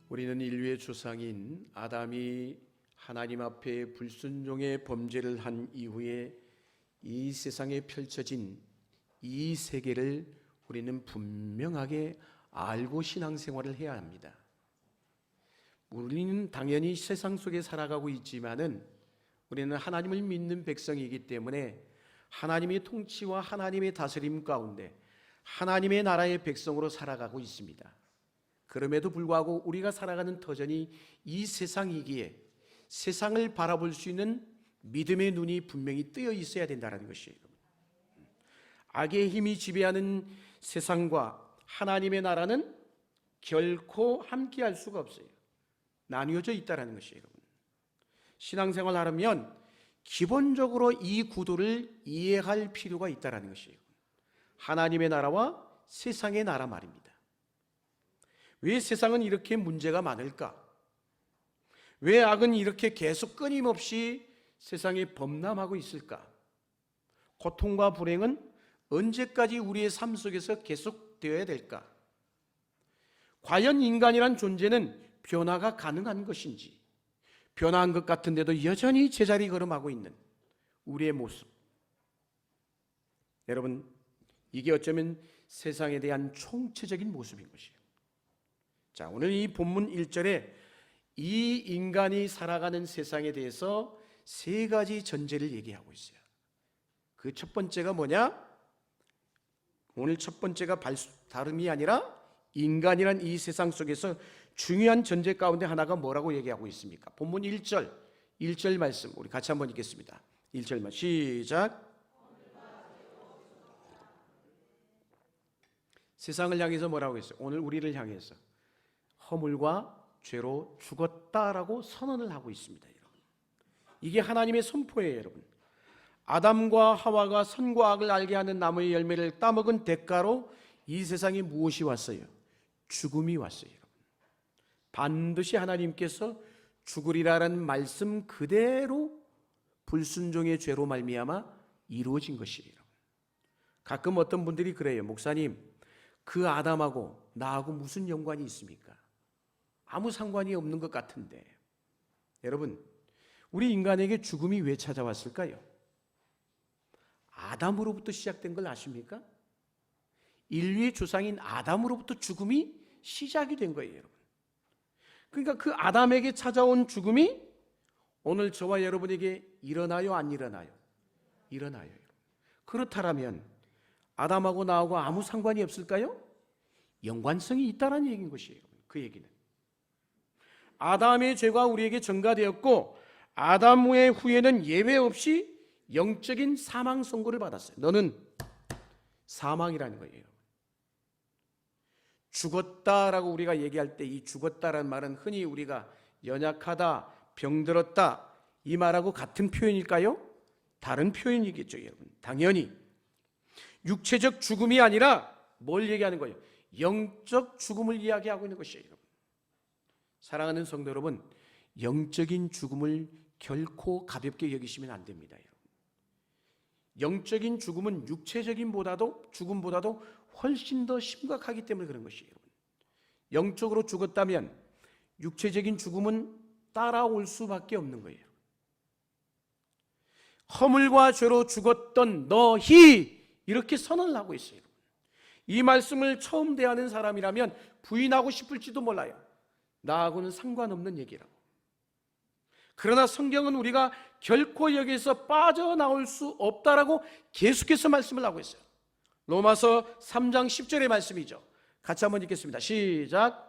우리는 인류의 조상인 아담이 하나님 앞에 불순종의 범죄를 한 이후에 이 세상에 펼쳐진 이 세계를 우리는 분명하게 알고 신앙생활을 해야 합니다. 우리는 당연히 세상 속에 살아가고 있지만은 우리는 하나님을 믿는 백성이기 때문에 하나님의 통치와 하나님의 다스림 가운데 하나님의 나라의 백성으로 살아가고 있습니다. 그럼에도 불구하고 우리가 살아가는 터전이 이 세상이기에 세상을 바라볼 수 있는 믿음의 눈이 분명히 뜨여 있어야 된다는 것이에요. 악의 힘이 지배하는 세상과 하나님의 나라는 결코 함께할 수가 없어요. 나뉘어져 있다는 것이에요. 신앙생활 하려면 기본적으로 이 구도를 이해할 필요가 있다는 것이에요. 하나님의 나라와 세상의 나라 말입니다. 왜 세상은 이렇게 문제가 많을까? 왜 악은 이렇게 계속 끊임없이 세상에 범람하고 있을까? 고통과 불행은 언제까지 우리의 삶 속에서 계속되어야 될까? 과연 인간이란 존재는 변화가 가능한 것인지, 변화한 것 같은데도 여전히 제자리 걸음하고 있는 우리의 모습, 여러분, 이게 어쩌면 세상에 대한 총체적인 모습인 것이에요. 자, 오늘 이 본문 1절에 이 인간이 살아가는 세상에 대해서 세 가지 전제를 얘기하고 있어요. 그 첫 번째가 뭐냐? 오늘 첫 번째가 다름이 아니라 인간이란 이 세상 속에서 중요한 전제 가운데 하나가 뭐라고 얘기하고 있습니까? 본문 1절 말씀 우리 같이 한번 읽겠습니다. 1절만 시작. 세상을 향해서 뭐라고 했어요? 오늘 우리를 향해서 허물과 죄로 죽었다라고 선언을 하고 있습니다. 여러분, 이게 하나님의 선포예요. 여러분, 아담과 하와가 선과 악을 알게 하는 나무의 열매를 따먹은 대가로 이 세상에 무엇이 왔어요? 죽음이 왔어요. 여러분, 반드시 하나님께서 죽으리라는 말씀 그대로 불순종의 죄로 말미암아 이루어진 것이에요. 가끔 어떤 분들이 그래요. 목사님, 그 아담하고 나하고 무슨 연관이 있습니까? 아무 상관이 없는 것 같은데. 여러분, 우리 인간에게 죽음이 왜 찾아왔을까요? 아담으로부터 시작된 걸 아십니까? 인류의 조상인 아담으로부터 죽음이 시작이 된 거예요, 여러분. 그러니까 그 아담에게 찾아온 죽음이 오늘 저와 여러분에게 일어나요, 안 일어나요? 일어나요. 여러분. 그렇다면 아담하고 나하고 아무 상관이 없을까요? 연관성이 있다는 얘기인 것이에요. 그 얘기는 아담의 죄가 우리에게 전가되었고 아담 후에는 예외 없이 영적인 사망 선고를 받았어요. 너는 사망이라는 거예요. 죽었다라고 우리가 얘기할 때 이 죽었다라는 말은 흔히 우리가 연약하다, 병들었다 이 말하고 같은 표현일까요? 다른 표현이겠죠, 여러분. 당연히 육체적 죽음이 아니라 뭘 얘기하는 거예요? 영적 죽음을 이야기하고 있는 것이에요. 여러분. 사랑하는 성도 여러분, 영적인 죽음을 결코 가볍게 여기시면 안 됩니다. 여러분. 영적인 죽음은 육체적인 죽음보다도 훨씬 더 심각하기 때문에 그런 것이에요. 여러분. 영적으로 죽었다면 육체적인 죽음은 따라올 수밖에 없는 거예요. 허물과 죄로 죽었던 너희 이렇게 선언을 하고 있어요. 이 말씀을 처음 대하는 사람이라면 부인하고 싶을지도 몰라요. 나하고는 상관없는 얘기라고. 그러나 성경은 우리가 결코 여기에서 빠져나올 수 없다라고 계속해서 말씀을 하고 있어요. 로마서 3장 10절의 말씀이죠. 같이 한번 읽겠습니다. 시작.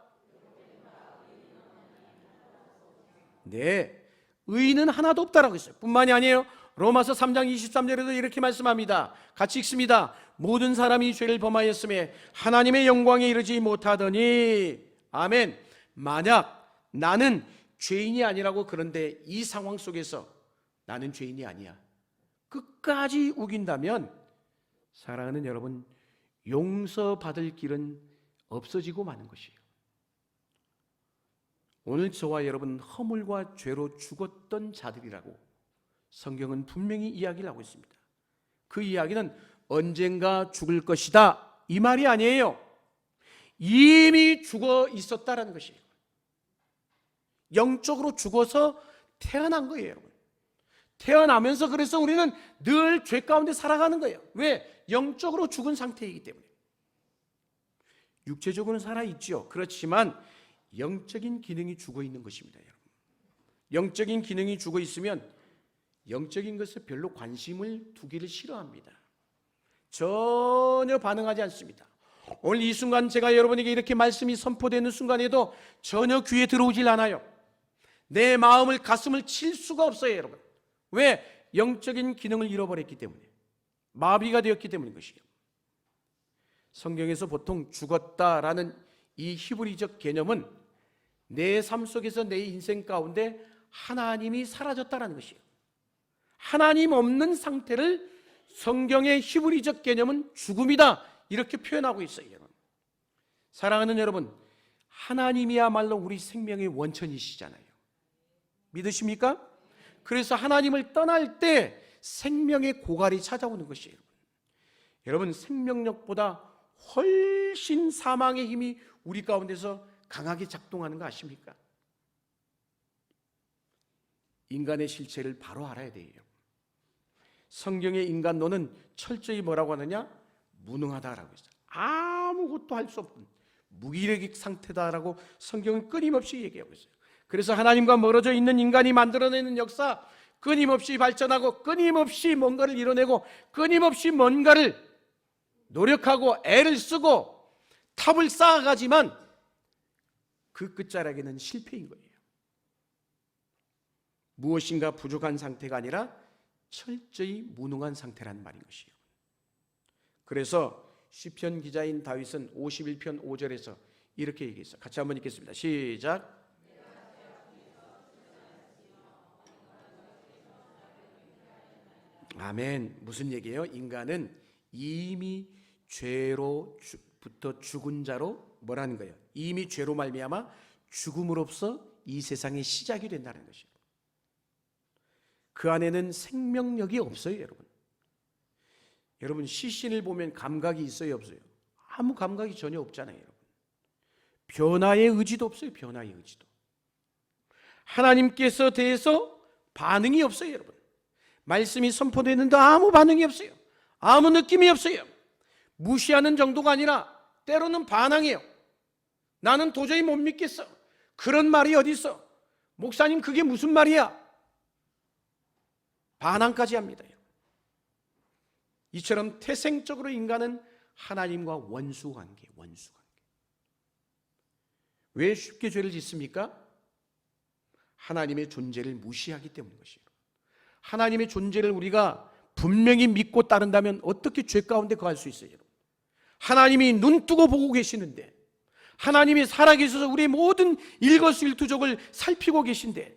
네, 의인은 하나도 없다라고 했어요. 뿐만이 아니에요. 로마서 3장 23절에도 이렇게 말씀합니다. 같이 읽습니다. 모든 사람이 죄를 범하였음에 하나님의 영광에 이르지 못하더니 아멘. 만약 나는 죄인이 아니라고 그런데 이 상황 속에서 나는 죄인이 아니야 끝까지 우긴다면 사랑하는 여러분, 용서받을 길은 없어지고 마는 것이에요. 오늘 저와 여러분 허물과 죄로 죽었던 자들이라고 성경은 분명히 이야기를 하고 있습니다. 그 이야기는 언젠가 죽을 것이다 이 말이 아니에요. 이미 죽어 있었다라는 것이에요. 영적으로 죽어서 태어난 거예요, 여러분. 태어나면서 그래서 우리는 늘 죄 가운데 살아가는 거예요. 왜? 영적으로 죽은 상태이기 때문에. 육체적으로는 살아있죠. 그렇지만 영적인 기능이 죽어 있는 것입니다, 여러분. 영적인 기능이 죽어 있으면 영적인 것에 별로 관심을 두기를 싫어합니다. 전혀 반응하지 않습니다. 오늘 이 순간 제가 여러분에게 이렇게 말씀이 선포되는 순간에도 전혀 귀에 들어오질 않아요. 내 마음을, 가슴을 칠 수가 없어요, 여러분. 왜? 영적인 기능을 잃어버렸기 때문에, 마비가 되었기 때문인 것이에요. 성경에서 보통 죽었다라는 이 히브리적 개념은 내 삶 속에서, 내 인생 가운데 하나님이 사라졌다라는 것이에요. 하나님 없는 상태를 성경의 히브리적 개념은 죽음이다, 이렇게 표현하고 있어요, 여러분. 사랑하는 여러분, 하나님이야말로 우리 생명의 원천이시잖아요. 믿으십니까? 그래서 하나님을 떠날 때 생명의 고갈이 찾아오는 것이에요. 여러분, 생명력보다 훨씬 사망의 힘이 우리 가운데서 강하게 작동하는 거 아십니까? 인간의 실체를 바로 알아야 돼요. 성경의 인간론은 철저히 뭐라고 하느냐? 무능하다라고 했어요. 아무것도 할 수 없는 무기력의 상태다라고 성경은 끊임없이 얘기하고 있어요. 그래서 하나님과 멀어져 있는 인간이 만들어내는 역사, 끊임없이 발전하고 끊임없이 뭔가를 이뤄내고 끊임없이 뭔가를 노력하고 애를 쓰고 탑을 쌓아가지만 그 끝자락에는 실패인 거예요. 무엇인가 부족한 상태가 아니라 철저히 무능한 상태라는 말인 것이에요. 그래서 시편 기자인 다윗은 51편 5절에서 이렇게 얘기했어요. 같이 한번 읽겠습니다. 시작. 아멘. 무슨 얘기예요? 인간은 이미 죄로부터 죽은 자로 뭐라는 거예요? 이미 죄로 말미암아 죽음으로써 이 세상의 시작이 된다는 것이에요. 그 안에는 생명력이 없어요, 여러분. 여러분, 시신을 보면 감각이 있어요, 없어요? 아무 감각이 전혀 없잖아요, 여러분. 변화의 의지도 없어요, 변화의 의지도. 하나님께서 대해서 반응이 없어요, 여러분. 말씀이 선포되는데 아무 반응이 없어요. 아무 느낌이 없어요. 무시하는 정도가 아니라 때로는 반항해요. 나는 도저히 못 믿겠어. 그런 말이 어디 있어? 목사님, 그게 무슨 말이야? 반항까지 합니다. 이처럼 태생적으로 인간은 하나님과 원수관계. 왜 쉽게 죄를 짓습니까? 하나님의 존재를 무시하기 때문인 것이에요. 하나님의 존재를 우리가 분명히 믿고 따른다면 어떻게 죄 가운데 거할 수 있어요? 하나님이 눈 뜨고 보고 계시는데, 하나님이 살아계셔서 우리의 모든 일거수일투족을 살피고 계신데,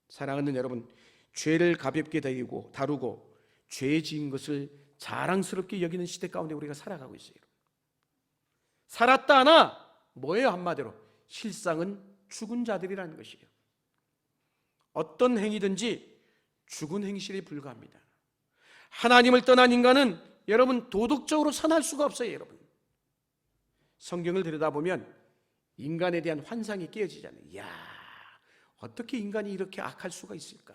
사랑하는 여러분, 죄를 가볍게 다루고 죄 지은 것을 자랑스럽게 여기는 시대 가운데 우리가 살아가고 있어요. 살았다 하나 뭐예요? 한마디로 실상은 죽은 자들이라는 것이에요. 어떤 행위든지 죽은 행실에 불과합니다. 하나님을 떠난 인간은 여러분 도덕적으로 선할 수가 없어요, 여러분. 성경을 들여다보면 인간에 대한 환상이 깨어지잖아요. 이야, 어떻게 인간이 이렇게 악할 수가 있을까?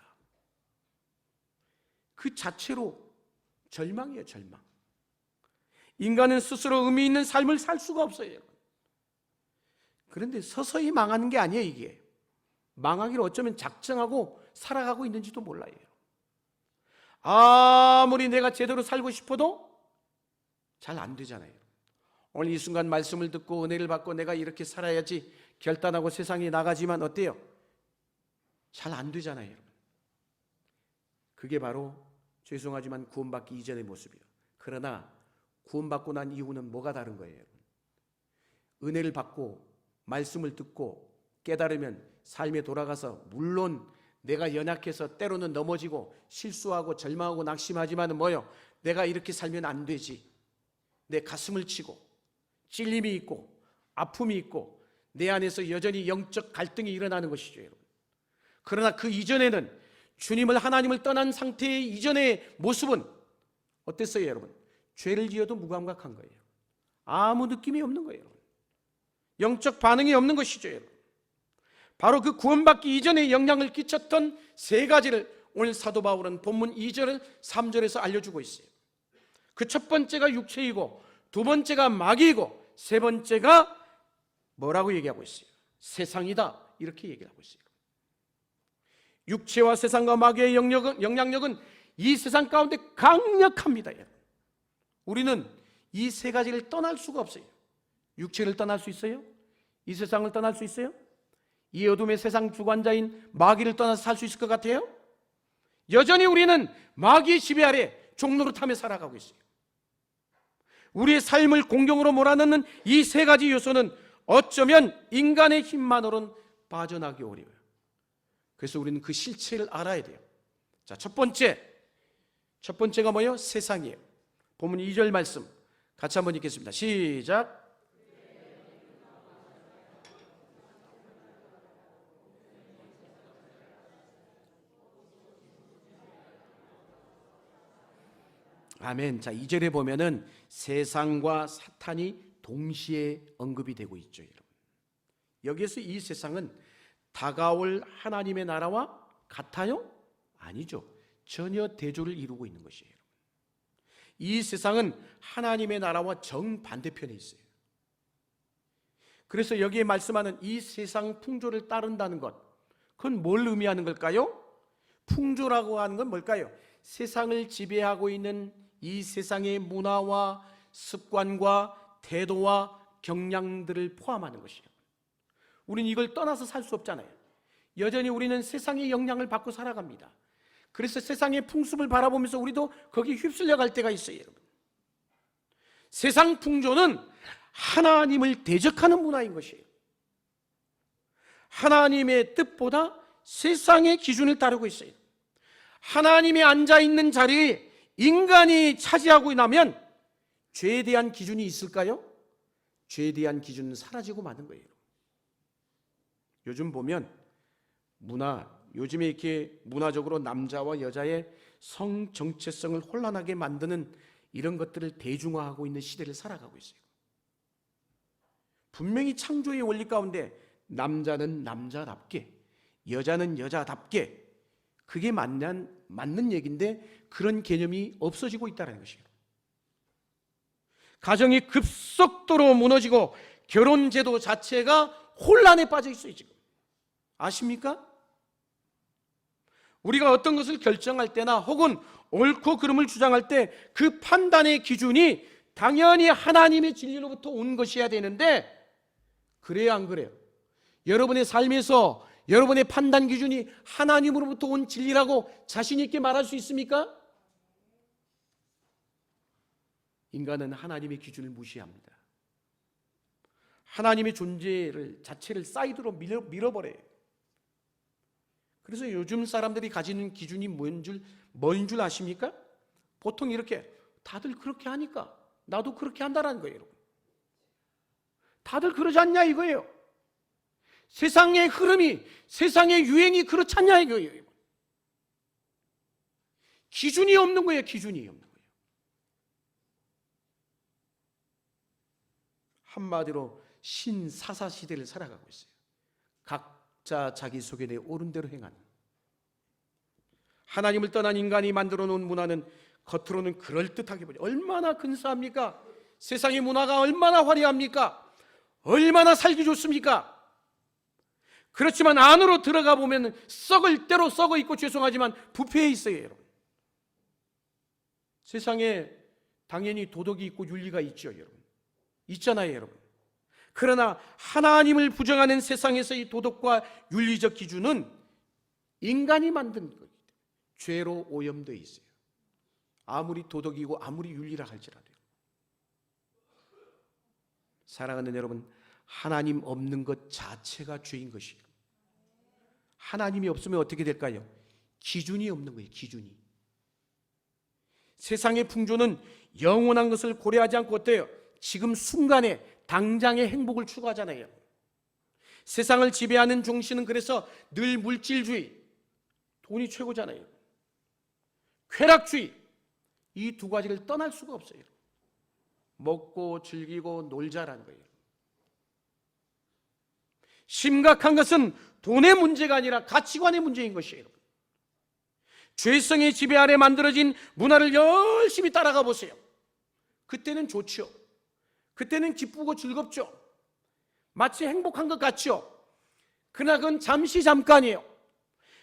그 자체로 절망이에요, 절망. 인간은 스스로 의미 있는 삶을 살 수가 없어요, 여러분. 그런데 서서히 망하는 게 아니에요, 이게. 망하기를 어쩌면 작정하고 살아가고 있는지도 몰라요. 아무리 내가 제대로 살고 싶어도 잘 안 되잖아요. 오늘 이 순간 말씀을 듣고 은혜를 받고 내가 이렇게 살아야지 결단하고 세상에 나가지만 어때요? 잘 안 되잖아요, 여러분. 그게 바로 죄송하지만 구원받기 이전의 모습이에요. 그러나 구원받고 난 이후는 뭐가 다른 거예요, 여러분? 은혜를 받고 말씀을 듣고 깨달으면 삶에 돌아가서 물론 내가 연약해서 때로는 넘어지고 실수하고 절망하고 낙심하지만 뭐요? 내가 이렇게 살면 안 되지. 내 가슴을 치고 찔림이 있고 아픔이 있고 내 안에서 여전히 영적 갈등이 일어나는 것이죠, 여러분. 그러나 그 이전에는 주님을, 하나님을 떠난 상태의 이전의 모습은 어땠어요, 여러분? 죄를 지어도 무감각한 거예요. 아무 느낌이 없는 거예요, 여러분. 영적 반응이 없는 것이죠, 여러분. 바로 그 구원받기 이전에 영향을 끼쳤던 세 가지를 오늘 사도 바울은 본문 2절 3절에서 알려주고 있어요. 그 첫 번째가 육체이고, 두 번째가 마귀이고, 세 번째가 뭐라고 얘기하고 있어요? 세상이다, 이렇게 얘기하고 있어요. 육체와 세상과 마귀의 영향력은 이 세상 가운데 강력합니다. 여러분, 우리는 이 세 가지를 떠날 수가 없어요. 육체를 떠날 수 있어요? 이 세상을 떠날 수 있어요? 이 어둠의 세상 주관자인 마귀를 떠나서 살 수 있을 것 같아요? 여전히 우리는 마귀의 지배 아래 종노릇하며 살아가고 있어요. 우리의 삶을 공경으로 몰아넣는 이 세 가지 요소는 어쩌면 인간의 힘만으로는 빠져나기 어려워요. 그래서 우리는 그 실체를 알아야 돼요. 자, 첫 번째가 뭐예요? 세상이에요. 본문 2절 말씀 같이 한번 읽겠습니다. 시작. 아멘. 자, 2절에 보면은 세상과 사탄이 동시에 언급이 되고 있죠, 여러분. 여기에서 이 세상은 다가올 하나님의 나라와 같아요? 아니죠. 전혀 대조를 이루고 있는 것이에요. 이 세상은 하나님의 나라와 정반대편에 있어요. 그래서 여기에 말씀하는 이 세상 풍조를 따른다는 것, 그건 뭘 의미하는 걸까요? 풍조라고 하는 건 뭘까요? 세상을 지배하고 있는 이 세상의 문화와 습관과 태도와 경향들을 포함하는 것이에요. 우리는 이걸 떠나서 살 수 없잖아요. 여전히 우리는 세상의 영향을 받고 살아갑니다. 그래서 세상의 풍습을 바라보면서 우리도 거기 휩쓸려 갈 때가 있어요, 여러분. 세상 풍조는 하나님을 대적하는 문화인 것이에요. 하나님의 뜻보다 세상의 기준을 따르고 있어요. 하나님이 앉아있는 자리에 인간이 차지하고 나면 죄에 대한 기준이 있을까요? 죄에 대한 기준은 사라지고 마는 거예요. 요즘 보면 요즘에 이렇게 문화적으로 남자와 여자의 성 정체성을 혼란하게 만드는 이런 것들을 대중화하고 있는 시대를 살아가고 있어요. 분명히 창조의 원리 가운데 남자는 남자답게, 여자는 여자답게, 그게 맞는 얘기인데 그런 개념이 없어지고 있다는 것이에요. 가정이 급속도로 무너지고 결혼제도 자체가 혼란에 빠져 있어요, 지금. 아십니까? 우리가 어떤 것을 결정할 때나 혹은 옳고 그름을 주장할 때 그 판단의 기준이 당연히 하나님의 진리로부터 온 것이어야 되는데, 그래요, 안 그래요? 여러분의 삶에서 여러분의 판단 기준이 하나님으로부터 온 진리라고 자신 있게 말할 수 있습니까? 인간은 하나님의 기준을 무시합니다. 하나님의 존재 자체를 사이드로 밀어버려요. 그래서 요즘 사람들이 가지는 기준이 뭔 줄 아십니까? 보통 이렇게 다들 그렇게 하니까 나도 그렇게 한다는 거예요, 여러분. 다들 그러지 않냐 이거예요. 세상의 흐름이, 세상의 유행이 그렇지 않냐 이거예요. 기준이 없는 거예요, 기준이 없는 거예요. 한마디로 신사사 시대를 살아가고 있어요. 각자 자기 소견에 옳은 대로 행하는. 하나님을 떠난 인간이 만들어 놓은 문화는 겉으로는 그럴듯하게 보죠. 얼마나 근사합니까? 세상의 문화가 얼마나 화려합니까? 얼마나 살기 좋습니까? 그렇지만 안으로 들어가 보면 썩을 대로 썩어 있고, 죄송하지만 부패해 있어요, 여러분. 세상에 당연히 도덕이 있고 윤리가 있죠, 여러분. 있잖아요, 여러분. 그러나 하나님을 부정하는 세상에서의 도덕과 윤리적 기준은 인간이 만든 거예요. 죄로 오염되어 있어요. 아무리 도덕이고 아무리 윤리라 할지라도. 사랑하는 여러분, 하나님 없는 것 자체가 죄인 것이에요. 하나님이 없으면 어떻게 될까요? 기준이 없는 거예요, 기준이. 세상의 풍조는 영원한 것을 고려하지 않고 어때요? 지금 순간에 당장의 행복을 추구하잖아요. 세상을 지배하는 정신은 그래서 늘 물질주의, 돈이 최고잖아요. 쾌락주의, 이 두 가지를 떠날 수가 없어요. 먹고 즐기고 놀자라는 거예요. 심각한 것은 돈의 문제가 아니라 가치관의 문제인 것이에요. 죄성의 지배 아래 만들어진 문화를 열심히 따라가 보세요. 그때는 좋죠. 그때는 기쁘고 즐겁죠. 마치 행복한 것 같죠. 그러나 그건 잠시 잠깐이에요.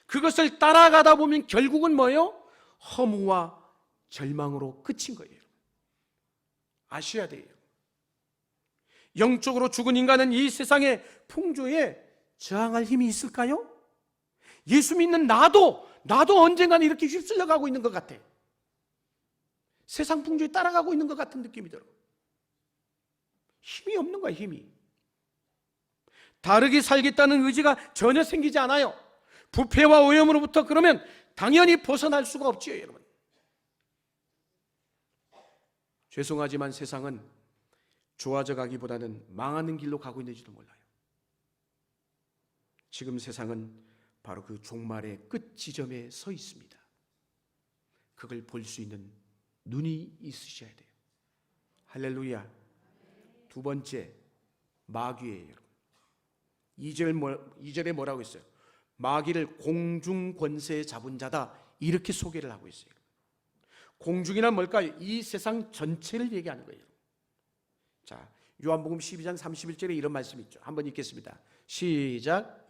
그것을 따라가다 보면 결국은 뭐예요? 허무와 절망으로 끝인 거예요. 아셔야 돼요. 영적으로 죽은 인간은 이 세상의 풍조에 저항할 힘이 있을까요? 예수 믿는 나도 언젠가는 이렇게 휩쓸려 가고 있는 것 같아. 세상 풍조에 따라가고 있는 것 같은 느낌이 들어. 힘이 없는 거야, 힘이. 다르게 살겠다는 의지가 전혀 생기지 않아요. 부패와 오염으로부터 그러면 당연히 벗어날 수가 없지요, 여러분. 죄송하지만 세상은 좋아져 가기보다는 망하는 길로 가고 있는지도 몰라요. 지금 세상은 바로 그 종말의 끝 지점에 서 있습니다. 그걸 볼 수 있는 눈이 있으셔야 돼요. 할렐루야. 두 번째, 마귀예요. 2절에 뭐라고 했어요? 마귀를 공중 권세에 잡은 자다, 이렇게 소개를 하고 있어요. 공중이란 뭘까요? 이 세상 전체를 얘기하는 거예요. 자, 요한복음 12장 31절에 이런 말씀이 있죠. 한번 읽겠습니다. 시작.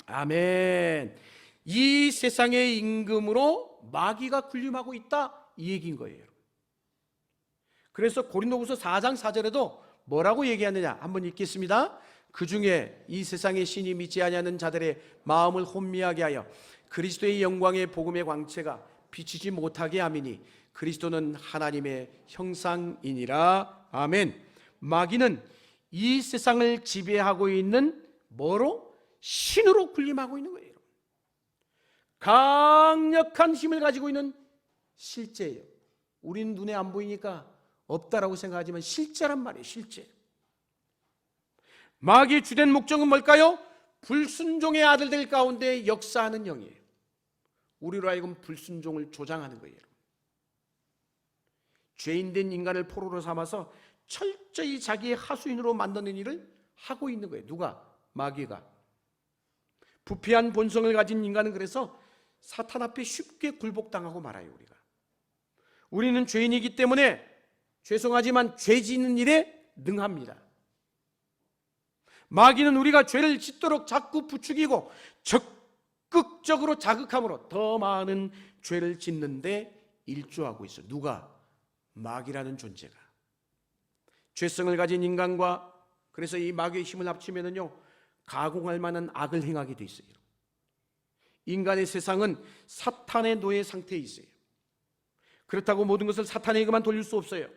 아멘. 이 세상의 임금으로 마귀가 군림하고 있다, 이 얘기인 거예요. 그래서 고린도후서 4장 4절에도 뭐라고 얘기하느냐, 한번 읽겠습니다. 그 중에 이 세상의 신이 믿지 아니하는 자들의 마음을 혼미하게 하여 그리스도의 영광의 복음의 광채가 비치지 못하게 함이니 그리스도는 하나님의 형상이니라. 아멘. 마귀는 이 세상을 지배하고 있는 뭐로? 신으로 군림하고 있는 거예요. 강력한 힘을 가지고 있는 실제예요. 우리는 눈에 안 보이니까 없다라고 생각하지만 실제란 말이에요. 실제. 마귀의 주된 목적은 뭘까요? 불순종의 아들들 가운데 역사하는 영이에요. 우리로 하여금 불순종을 조장하는 거예요. 죄인된 인간을 포로로 삼아서 철저히 자기의 하수인으로 만드는 일을 하고 있는 거예요. 누가? 마귀가. 부패한 본성을 가진 인간은 그래서 사탄 앞에 쉽게 굴복당하고 말아요. 우리는 죄인이기 때문에 죄송하지만 죄 짓는 일에 능합니다. 마귀는 우리가 죄를 짓도록 자꾸 부추기고 적극적으로 자극함으로 더 많은 죄를 짓는데 일조하고 있어요. 누가? 마귀라는 존재가. 죄성을 가진 인간과 그래서 이 마귀의 힘을 합치면은요, 가공할 만한 악을 행하게 돼 있어요. 인간의 세상은 사탄의 노예 상태에 있어요. 그렇다고 모든 것을 사탄에게만 돌릴 수 없어요.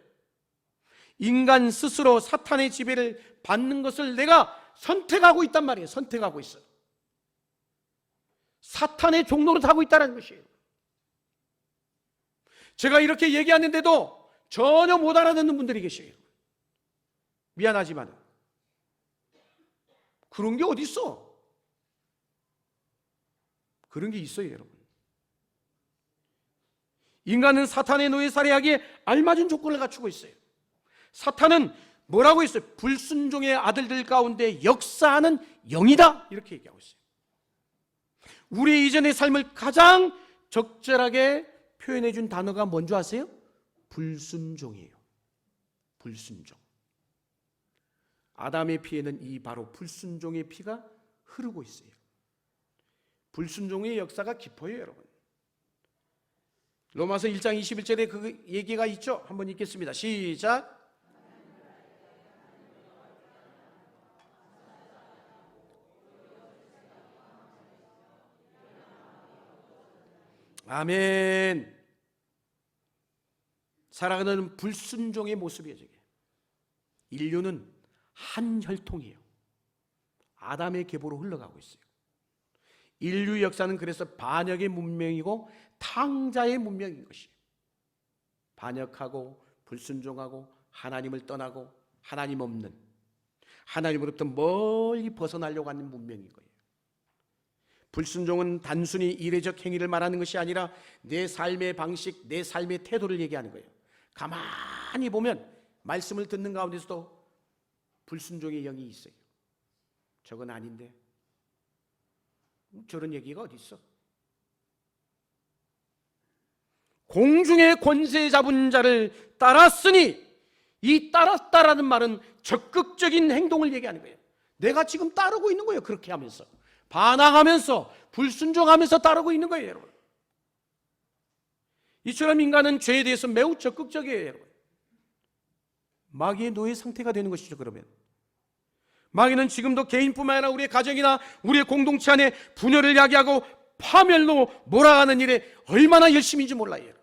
인간 스스로 사탄의 지배를 받는 것을 내가 선택하고 있단 말이에요. 선택하고 있어요. 사탄의 종로로 타고 있다는 것이에요. 제가 이렇게 얘기하는데도 전혀 못 알아듣는 분들이 계셔요. 미안하지만 그런 게 어디 있어? 그런 게 있어요, 여러분. 인간은 사탄의 노예 살해하기에 알맞은 조건을 갖추고 있어요. 사탄은 뭐라고 했어요? 불순종의 아들들 가운데 역사하는 영이다, 이렇게 얘기하고 있어요. 우리 이전의 삶을 가장 적절하게 표현해 준 단어가 뭔지 아세요? 불순종이에요. 불순종. 아담의 피에는 이 바로 불순종의 피가 흐르고 있어요. 불순종의 역사가 깊어요, 여러분. 로마서 1장 21절에 그 얘기가 있죠. 한번 읽겠습니다. 시작. 아멘. 살아가는 불순종의 모습이에요. 저게. 인류는 한 혈통이에요. 아담의 계보로 흘러가고 있어요. 인류 역사는 그래서 반역의 문명이고 탕자의 문명인 것이에요. 반역하고 불순종하고 하나님을 떠나고 하나님 없는, 하나님으로부터 멀리 벗어나려고 하는 문명인 거예요. 불순종은 단순히 이례적 행위를 말하는 것이 아니라 내 삶의 방식, 내 삶의 태도를 얘기하는 거예요. 가만히 보면 말씀을 듣는 가운데서도 불순종의 영이 있어요. 저건 아닌데, 저런 얘기가 어디 있어? 공중의 권세 잡은 자를 따랐으니, 이 따랐다라는 말은 적극적인 행동을 얘기하는 거예요. 내가 지금 따르고 있는 거예요. 그렇게 하면서 반항하면서 불순종하면서 따르고 있는 거예요, 여러분. 이처럼 인간은 죄에 대해서 매우 적극적이에요, 여러분. 마귀의 노예 상태가 되는 것이죠. 그러면 마귀는 지금도 개인뿐만 아니라 우리의 가정이나 우리의 공동체 안에 분열을 야기하고 파멸로 몰아가는 일에 얼마나 열심인지 몰라요.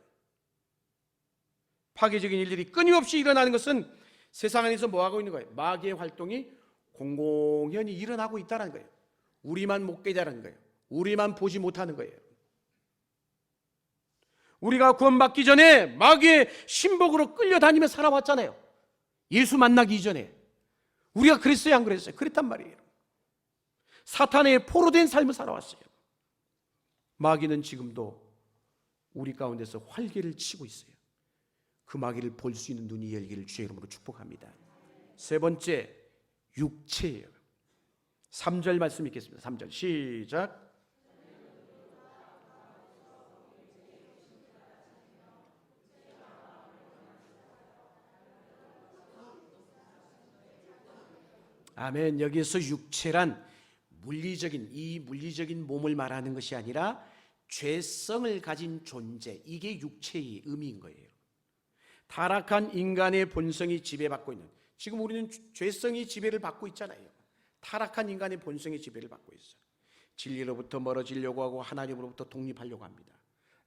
파괴적인 일들이 끊임없이 일어나는 것은 세상 안에서 뭐하고 있는 거예요? 마귀의 활동이 공공연히 일어나고 있다는 거예요. 우리만 못 깨달은 거예요. 우리만 보지 못하는 거예요. 우리가 구원받기 전에 마귀의 신복으로 끌려다니며 살아왔잖아요. 예수 만나기 이전에. 우리가 그랬어요, 안 그랬어요? 그랬단 말이에요. 사탄의 포로된 삶을 살아왔어요. 마귀는 지금도 우리 가운데서 활개를 치고 있어요. 그 마귀를 볼 수 있는 눈이 열기를 주의 이름으로 축복합니다. 세 번째, 육체예요. 3절 말씀 읽겠습니다. 3절 시작. 아멘. 여기에서 육체란 이 물리적인 몸을 말하는 것이 아니라 죄성을 가진 존재, 이게 육체의 의미인 거예요. 타락한 인간의 본성이 지배받고 있는, 지금 우리는 죄성이 지배를 받고 있잖아요. 타락한 인간의 본성이 지배를 받고 있어요. 진리로부터 멀어지려고 하고 하나님으로부터 독립하려고 합니다.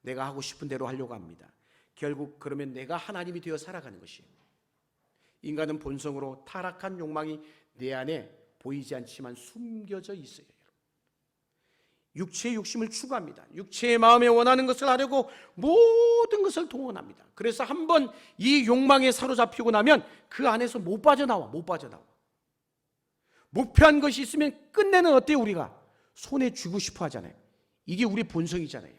내가 하고 싶은 대로 하려고 합니다. 결국 그러면 내가 하나님이 되어 살아가는 것이에요. 인간은 본성으로 타락한 욕망이 내 안에 보이지 않지만 숨겨져 있어요. 육체의 욕심을 추구합니다. 육체의 마음에 원하는 것을 하려고 모든 것을 동원합니다. 그래서 한번 이 욕망에 사로잡히고 나면 그 안에서 못 빠져나와. 목표한 것이 있으면 끝내는 어때요? 우리가 손에 쥐고 싶어 하잖아요. 이게 우리 본성이잖아요.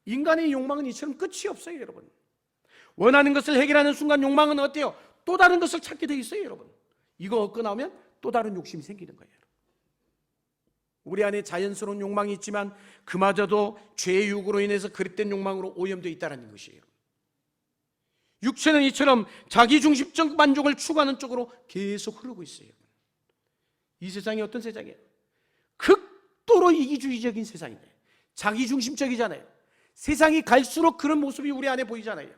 인간의 욕망은 이처럼 끝이 없어요, 여러분. 원하는 것을 해결하는 순간 욕망은 어때요? 또 다른 것을 찾게 돼 있어요, 여러분. 이거 얻고 나오면 또 다른 욕심이 생기는 거예요. 우리 안에 자연스러운 욕망이 있지만 그마저도 죄의 유혹으로 인해서 그릇된 욕망으로 오염되어 있다는 것이에요. 육체는 이처럼 자기중심적 만족을 추구하는 쪽으로 계속 흐르고 있어요. 이 세상이 어떤 세상이에요? 극도로 이기주의적인 세상이에요. 자기중심적이잖아요. 세상이 갈수록 그런 모습이 우리 안에 보이잖아요.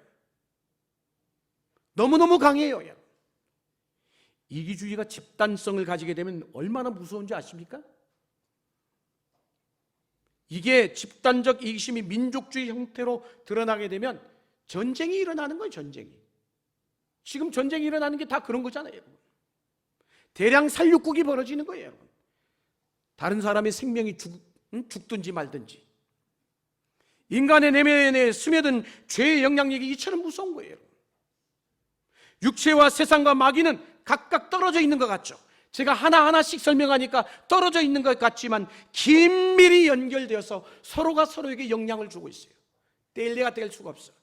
너무너무 강해요. 이기주의가 집단성을 가지게 되면 얼마나 무서운지 아십니까? 이게 집단적 이기심이 민족주의 형태로 드러나게 되면 전쟁이 일어나는 거예요. 지금 전쟁이 일어나는 게 다 그런 거잖아요, 여러분. 대량 살육국이 벌어지는 거예요, 여러분. 다른 사람의 생명이 죽든지 말든지. 인간의 내면에 스며든 죄의 영향력이 이처럼 무서운 거예요, 여러분. 육체와 세상과 마귀는 각각 떨어져 있는 것 같죠? 제가 하나하나씩 설명하니까 떨어져 있는 것 같지만 긴밀히 연결되어서 서로가 서로에게 영향을 주고 있어요. 뗄래야 뗄 수가 없어요.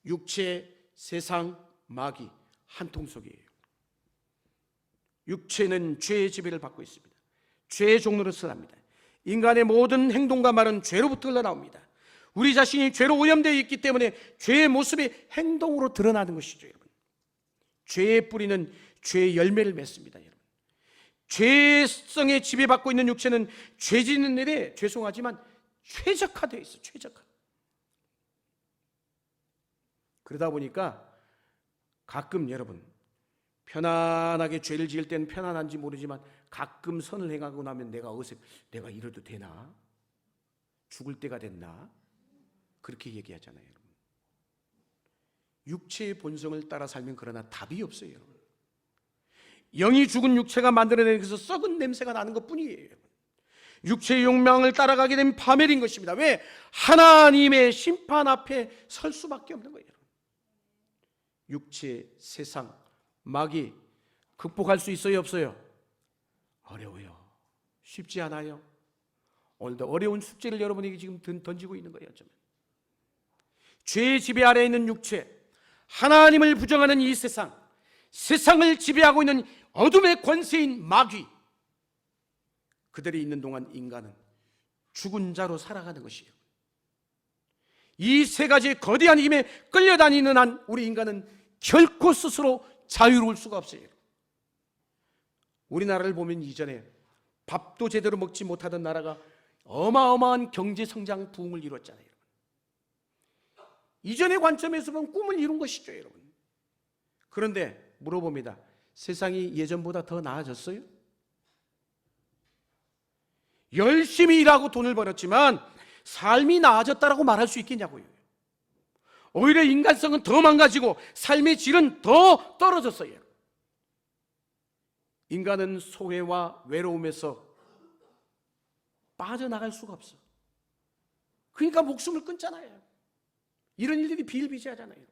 육체, 세상, 마귀 한 통속이에요. 육체는 죄의 지배를 받고 있습니다. 죄의 종로로 살아갑니다. 인간의 모든 행동과 말은 죄로부터 흘러나옵니다. 우리 자신이 죄로 오염되어 있기 때문에 죄의 모습이 행동으로 드러나는 것이죠, 여러분. 죄의 뿌리는 죄의 열매를 맺습니다, 여러분. 죄성에 지배받고 있는 육체는 죄 짓는 일에 죄송하지만 최적화되어 있어요. 최적화. 그러다 보니까 가끔 여러분 편안하게 죄를 지을 때는 편안한지 모르지만 가끔 선을 행하고 나면 내가 이래도 되나? 죽을 때가 됐나? 그렇게 얘기하잖아요, 여러분. 육체의 본성을 따라 살면 그러나 답이 없어요, 여러분. 영이 죽은 육체가 만들어내는 것에서 썩은 냄새가 나는 것뿐이에요. 육체의 욕망을 따라가게 되면 파멸인 것입니다. 왜? 하나님의 심판 앞에 설 수밖에 없는 거예요. 육체, 세상, 마귀 극복할 수 있어요, 없어요? 어려워요. 쉽지 않아요. 오늘도 어려운 숙제를 여러분에게 지금 던지고 있는 거예요. 어쩌면. 죄의 지배 아래에 있는 육체, 하나님을 부정하는 이 세상, 세상을 지배하고 있는 어둠의 권세인 마귀, 그들이 있는 동안 인간은 죽은 자로 살아가는 것이에요. 이 세 가지의 거대한 힘에 끌려다니는 한 우리 인간은 결코 스스로 자유로울 수가 없어요. 우리나라를 보면 이전에 밥도 제대로 먹지 못하던 나라가 어마어마한 경제 성장 부흥을 이뤘잖아요. 이전의 관점에서 보면 꿈을 이룬 것이죠, 여러분. 그런데 물어봅니다. 세상이 예전보다 더 나아졌어요? 열심히 일하고 돈을 벌었지만 삶이 나아졌다라고 말할 수 있겠냐고요. 오히려 인간성은 더 망가지고 삶의 질은 더 떨어졌어요. 인간은 소외와 외로움에서 빠져나갈 수가 없어. 그러니까 목숨을 끊잖아요. 이런 일들이 비일비재하잖아요.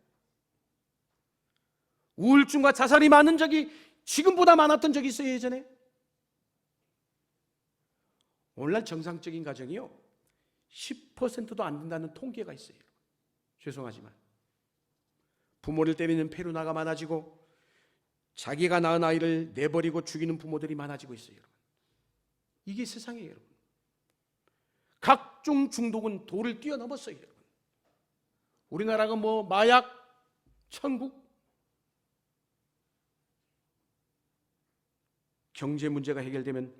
우울증과 자살이 많은 적이 지금보다 많았던 적이 있어요, 예전에. 오늘날 정상적인 가정이요 10%도 안 된다는 통계가 있어요. 죄송하지만 부모를 때리는 페루나가 많아지고 자기가 낳은 아이를 내버리고 죽이는 부모들이 많아지고 있어요. 이게 세상이에요, 여러분. 각종 중독은 도를 뛰어넘었어요, 여러분. 우리나라가 뭐 마약 천국, 경제 문제가 해결되면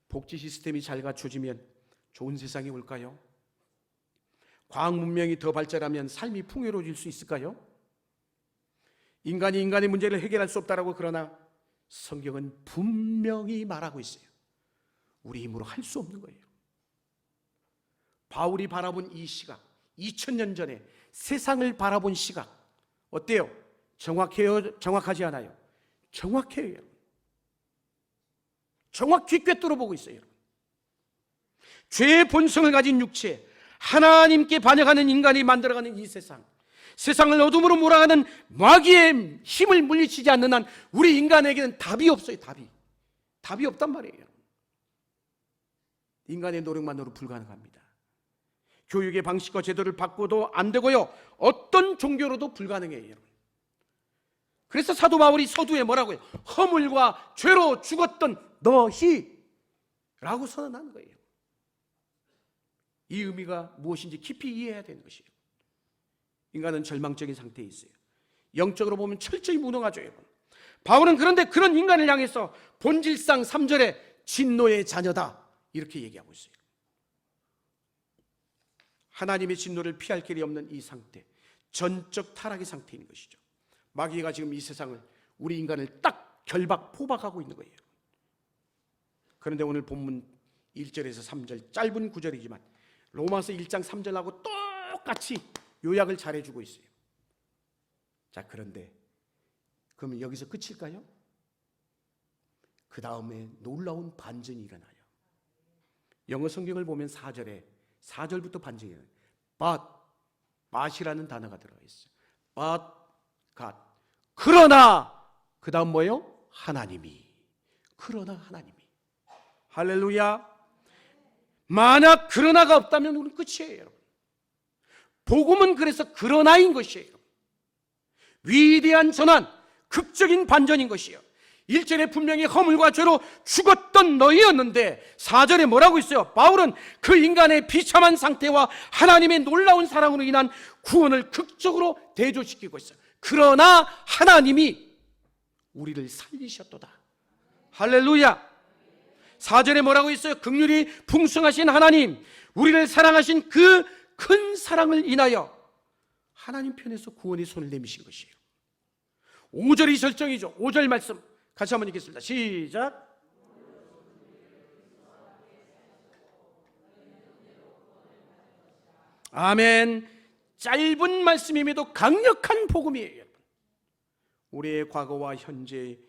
복지 시스템이 잘 갖춰지면 좋은 세상이 올까요? 과학 문명이 더 발전하면 삶이 풍요로워질 수 있을까요? 인간이 인간의 문제를 해결할 수 없다라고 그러나 성경은 분명히 말하고 있어요. 우리 힘으로 할 수 없는 거예요. 바울이 바라본 이 시각, 2000년 전에 세상을 바라본 시각 어때요? 정확해요? 정확하지 않아요? 정확해요. 정확히 꿰뚫어 보고 있어요. 죄의 본성을 가진 육체, 하나님께 반역하는 인간이 만들어가는 이 세상, 세상을 어둠으로 몰아가는 마귀의 힘을 물리치지 않는 한 우리 인간에게는 답이 없어요. 답이 없단 말이에요. 인간의 노력만으로 불가능합니다. 교육의 방식과 제도를 바꿔도 안 되고요, 어떤 종교로도 불가능해요. 그래서 사도 바울이 서두에 뭐라고요? 허물과 죄로 죽었던 너희 라고 선언하는 거예요. 이 의미가 무엇인지 깊이 이해해야 되는 것이에요. 인간은 절망적인 상태에 있어요. 영적으로 보면 철저히 무능하죠, 여러분. 바울은 그런데 그런 인간을 향해서 본질상 3절에 진노의 자녀다 이렇게 얘기하고 있어요. 하나님의 진노를 피할 길이 없는 이 상태, 전적 타락의 상태인 것이죠. 마귀가 지금 이 세상을, 우리 인간을 딱 포박하고 있는 거예요. 그런데 오늘 본문 1절에서 3절 짧은 구절이지만 로마서 1장 3절하고 똑같이 요약을 잘해주고 있어요. 자, 그런데 그러면 여기서 끝일까요? 그 다음에 놀라운 반전이 일어나요. 영어 성경을 보면 4절부터 반전이 일어나요. but이라는 단어가 들어가 있어요. but God. 그러나 그 다음 뭐예요? 하나님이. 그러나 하나님이. 할렐루야. 만약 그러나가 없다면 우리는 끝이에요, 여러분. 복음은 그래서 그러나인 것이에요. 위대한 전환, 극적인 반전인 것이에요. 1절에 분명히 허물과 죄로 죽었던 너희였는데 4절에 뭐라고 있어요? 바울은 그 인간의 비참한 상태와 하나님의 놀라운 사랑으로 인한 구원을 극적으로 대조시키고 있어요. 그러나 하나님이 우리를 살리셨도다. 할렐루야. 4절에 뭐라고 있어요? 긍휼이 풍성하신 하나님, 우리를 사랑하신 그 큰 사랑을 인하여 하나님 편에서 구원의 손을 내미신 것이에요. 5절이 절정이죠. 5절 말씀 같이 한번 읽겠습니다. 시작. 아멘. 짧은 말씀임에도 강력한 복음이에요. 우리의 과거와 현재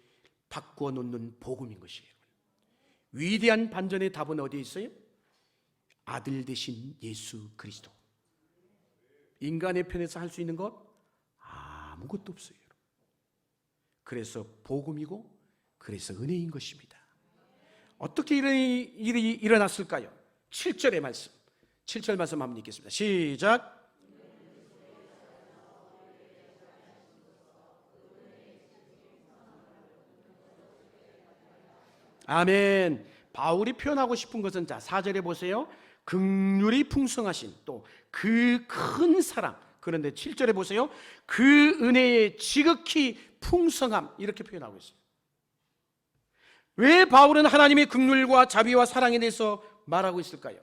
바꾸어 놓는 복음인 것이에요. 위대한 반전의 답은 어디에 있어요? 아들 되신 예수 그리스도. 인간의 편에서 할 수 있는 것 아무것도 없어요. 그래서 복음이고 그래서 은혜인 것입니다. 어떻게 이런 일이 일어났을까요? 7절의 말씀, 7절 말씀 한번 읽겠습니다. 시작. 아멘. 바울이 표현하고 싶은 것은, 자 4절에 보세요. 긍휼이 풍성하신 또 그 큰 사랑. 그런데 7절에 보세요. 그 은혜의 지극히 풍성함, 이렇게 표현하고 있어요. 왜 바울은 하나님의 긍휼과 자비와 사랑에 대해서 말하고 있을까요?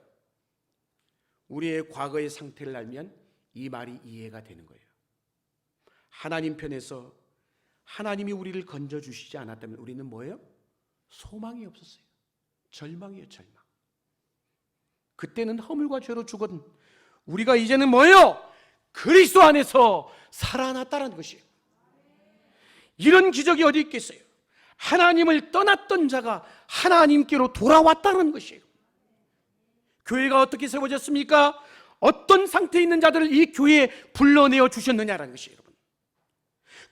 우리의 과거의 상태를 알면 이 말이 이해가 되는 거예요. 하나님 편에서 하나님이 우리를 건져주시지 않았다면 우리는 뭐예요? 소망이 없었어요. 절망이에요, 절망. 그때는 허물과 죄로 죽은 우리가 이제는 뭐예요? 그리스도 안에서 살아났다는 것이에요. 이런 기적이 어디 있겠어요? 하나님을 떠났던 자가 하나님께로 돌아왔다는 것이에요. 교회가 어떻게 세워졌습니까? 어떤 상태에 있는 자들을 이 교회에 불러내어 주셨느냐라는 것이에요, 여러분.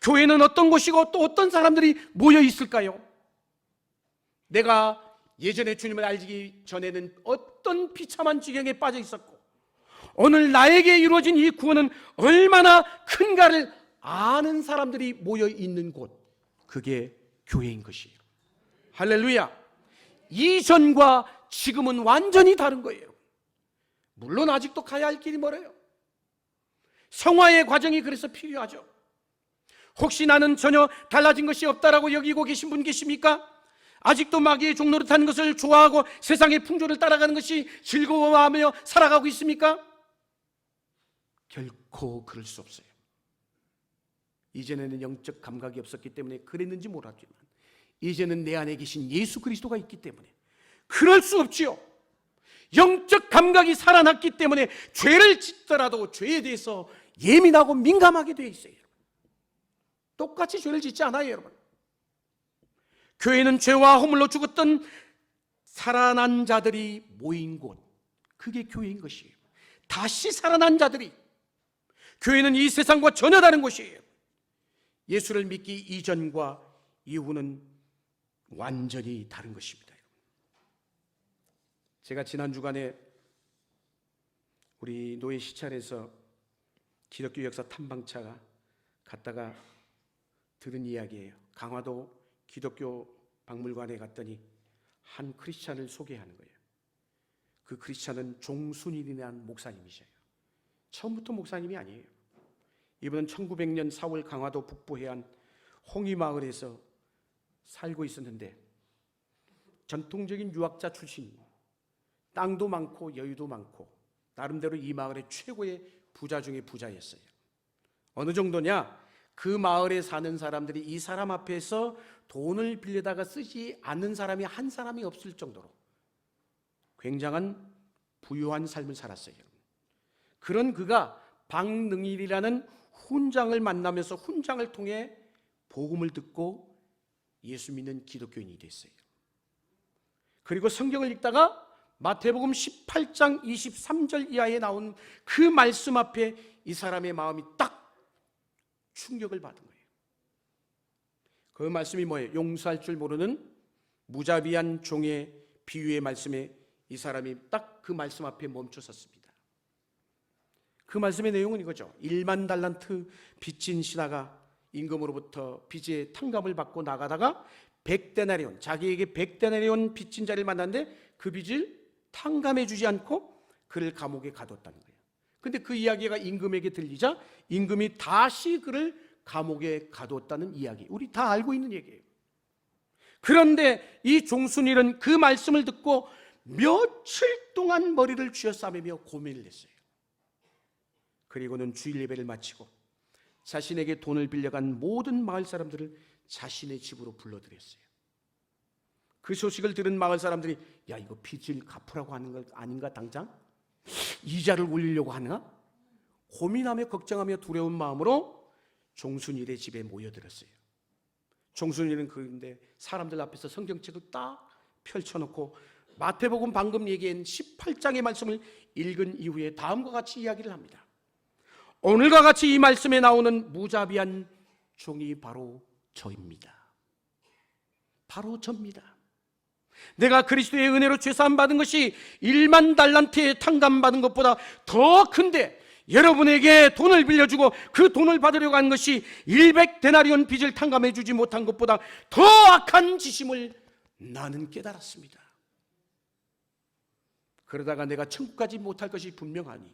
교회는 어떤 곳이고 또 어떤 사람들이 모여 있을까요? 내가 예전에 주님을 알기 전에는 어떤 비참한 지경에 빠져 있었고, 오늘 나에게 이루어진 이 구원은 얼마나 큰가를 아는 사람들이 모여 있는 곳, 그게 교회인 것이에요. 할렐루야. 이전과 지금은 완전히 다른 거예요. 물론 아직도 가야 할 길이 멀어요. 성화의 과정이 그래서 필요하죠. 혹시 나는 전혀 달라진 것이 없다라고 여기고 계신 분 계십니까? 아직도 마귀의 종노릇하는 것을 좋아하고 세상의 풍조를 따라가는 것이 즐거워하며 살아가고 있습니까? 결코 그럴 수 없어요. 이전에는 영적 감각이 없었기 때문에 그랬는지 몰랐지만 이제는 내 안에 계신 예수 그리스도가 있기 때문에 그럴 수 없지요. 영적 감각이 살아났기 때문에 죄를 짓더라도 죄에 대해서 예민하고 민감하게 되어 있어요. 똑같이 죄를 짓지 않아요, 여러분. 교회는 죄와 허물로 죽었던 살아난 자들이 모인 곳, 그게 교회인 것이에요. 다시 살아난 자들이. 교회는 이 세상과 전혀 다른 곳이에요. 예수를 믿기 이전과 이후는 완전히 다른 것입니다. 제가 지난 주간에 우리 노예 시찰에서 기독교 역사 탐방차가 갔다가 들은 이야기예요. 강화도 기독교 박물관에 갔더니 한 크리스찬을 소개하는 거예요. 그 크리스찬은 종순일이라는 목사님이셔요. 처음부터 목사님이 아니에요. 이분은 1900년 4월 강화도 북부 해안 홍이마을에서 살고 있었는데 전통적인 유학자 출신, 땅도 많고 여유도 많고 나름대로 이 마을의 최고의 부자 중에 부자였어요. 어느 정도냐? 그 마을에 사는 사람들이 이 사람 앞에서 돈을 빌려다가 쓰지 않는 사람이 한 사람이 없을 정도로 굉장한 부유한 삶을 살았어요. 그런 그가 박능일이라는 훈장을 만나면서 훈장을 통해 복음을 듣고 예수 믿는 기독교인이 됐어요. 그리고 성경을 읽다가 마태복음 18장 23절 이하에 나온 그 말씀 앞에 이 사람의 마음이 딱 충격을 받은 거예요. 그 말씀이 뭐예요? 용서할 줄 모르는 무자비한 종의 비유의 말씀에 이 사람이 딱 그 말씀 앞에 멈춰 섰습니다. 그 말씀의 내용은 이거죠. 1만 달란트 빚진 신하가 임금으로부터 빚의 탕감을 받고 나가다가 100데나리온, 자기에게 100데나리온 빚진 자를 만났는데 그 빚을 탕감해 주지 않고 그를 감옥에 가뒀다는 거예요. 근데 그 이야기가 임금에게 들리자 임금이 다시 그를 감옥에 가뒀다는 이야기, 우리 다 알고 있는 얘기예요. 그런데 이 종순일은 그 말씀을 듣고 며칠 동안 머리를 쥐어싸매며 고민을 했어요. 그리고는 주일 예배를 마치고 자신에게 돈을 빌려간 모든 마을 사람들을 자신의 집으로 불러들였어요. 그 소식을 들은 마을 사람들이 야, 이거 빚을 갚으라고 하는 거 아닌가, 당장? 이자를 올리려고 하나? 고민하며 걱정하며 두려운 마음으로 종순일의 집에 모여들었어요. 종순일은 그런데 사람들 앞에서 성경책을 딱 펼쳐놓고 마태복음 방금 얘기한 18장의 말씀을 읽은 이후에 다음과 같이 이야기를 합니다. 오늘과 같이 이 말씀에 나오는 무자비한 종이 바로 저입니다. 바로 저입니다. 내가 그리스도의 은혜로 죄사함 받은 것이 1만 달란트에 탕감받은 것보다 더 큰데 여러분에게 돈을 빌려주고 그 돈을 받으려고 한 것이 100데나리온 빚을 탕감해 주지 못한 것보다 더 악한 지심을 나는 깨달았습니다. 그러다가 내가 천국까지 못할 것이 분명하니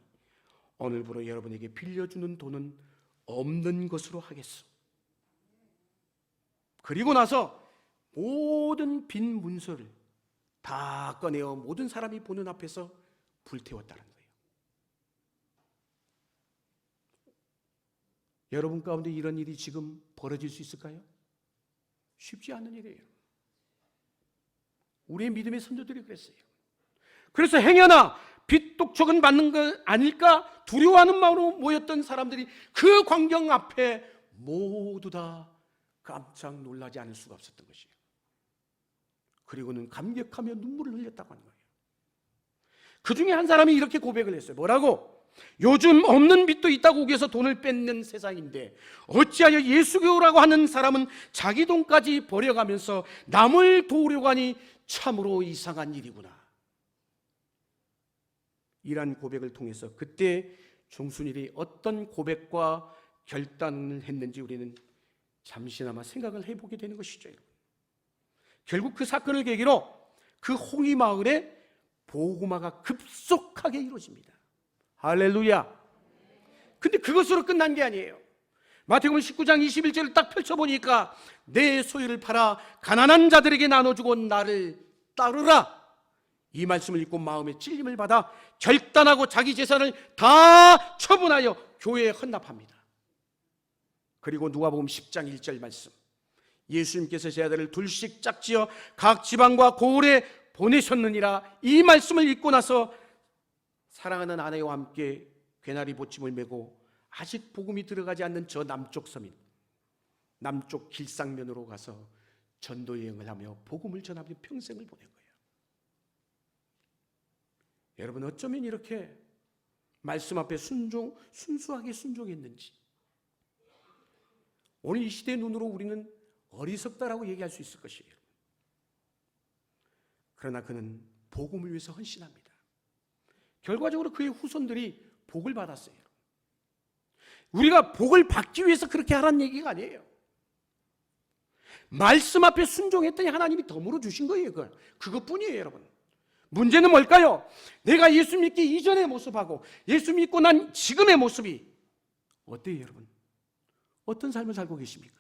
오늘부로 여러분에게 빌려주는 돈은 없는 것으로 하겠소. 그리고 나서 모든 빈 문서를 다 꺼내어 모든 사람이 보는 앞에서 불태웠다는 거예요. 여러분 가운데 이런 일이 지금 벌어질 수 있을까요? 쉽지 않은 일이에요. 우리의 믿음의 선조들이 그랬어요. 그래서 행여나 빚독촉은 받는 거 아닐까 두려워하는 마음으로 모였던 사람들이 그 광경 앞에 모두 다 깜짝 놀라지 않을 수가 없었던 것이에요. 그리고는 감격하며 눈물을 흘렸다고 하는 거예요. 그 중에 한 사람이 이렇게 고백을 했어요. 뭐라고? 요즘 없는 빚도 있다고 우겨서 돈을 뺏는 세상인데 어찌하여 예수교라고 하는 사람은 자기 돈까지 버려가면서 남을 도우려고 하니 참으로 이상한 일이구나. 이러한 고백을 통해서 그때 종순일이 어떤 고백과 결단을 했는지 우리는 잠시나마 생각을 해보게 되는 것이죠. 결국 그 사건을 계기로 그 홍이 마을에 복음화가 급속하게 이루어집니다. 할렐루야. 근데 그것으로 끝난 게 아니에요. 마태복음 19장 21절을 딱 펼쳐보니까 내 소유를 팔아 가난한 자들에게 나눠주고 나를 따르라. 이 말씀을 읽고 마음의 찔림을 받아 결단하고 자기 재산을 다 처분하여 교회에 헌납합니다. 그리고 누가복음 10장 1절 말씀, 예수님께서 제 아들을 둘씩 짝지어 각 지방과 고을에 보내셨느니라. 이 말씀을 읽고 나서 사랑하는 아내와 함께 괴나리 보침을 메고 아직 복음이 들어가지 않는 저 남쪽 서민, 남쪽 길상면으로 가서 전도 여행을 하며 복음을 전하며 평생을 보낸 거예요. 여러분, 어쩌면 이렇게 말씀 앞에 순수하게 순종했는지 오늘 이 시대의 눈으로 우리는 어리석다라고 얘기할 수 있을 것이에요. 그러나 그는 복음을 위해서 헌신합니다. 결과적으로 그의 후손들이 복을 받았어요. 우리가 복을 받기 위해서 그렇게 하라는 얘기가 아니에요. 말씀 앞에 순종했더니 하나님이 덤으로 주신 거예요. 그것뿐이에요, 여러분. 문제는 뭘까요? 내가 예수 믿기 이전의 모습하고 예수 믿고 난 지금의 모습이 어때요, 여러분? 어떤 삶을 살고 계십니까?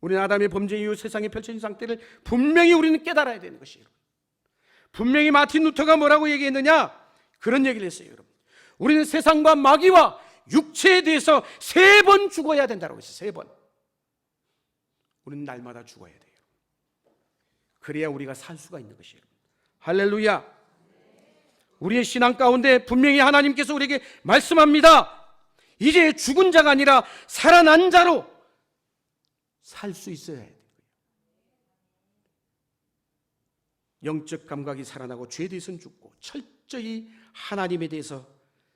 우리는 아담의 범죄 이후 세상에 펼쳐진 상태를 분명히 우리는 깨달아야 되는 것이에요. 분명히 마틴 루터가 뭐라고 얘기했느냐? 그런 얘기를 했어요, 여러분. 우리는 세상과 마귀와 육체에 대해서 3번 죽어야 된다고 했어요. 3번. 우리는 날마다 죽어야 돼요. 그래야 우리가 살 수가 있는 것이에요. 할렐루야. 우리의 신앙 가운데 분명히 하나님께서 우리에게 말씀합니다. 이제 죽은 자가 아니라 살아난 자로 살 수 있어야 해요. 영적 감각이 살아나고 죄에 대해서는 죽고 철저히 하나님에 대해서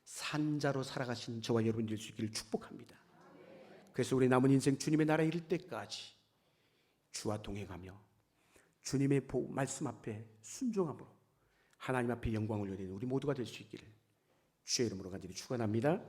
산 자로 살아가신 저와 여러분 될 수 있기를 축복합니다. 그래서 우리 남은 인생 주님의 나라에 이를 때까지 주와 동행하며 주님의 말씀 앞에 순종함으로 하나님 앞에 영광을 올리는 우리 모두가 될 수 있기를 주의 이름으로 간절히 축원합니다.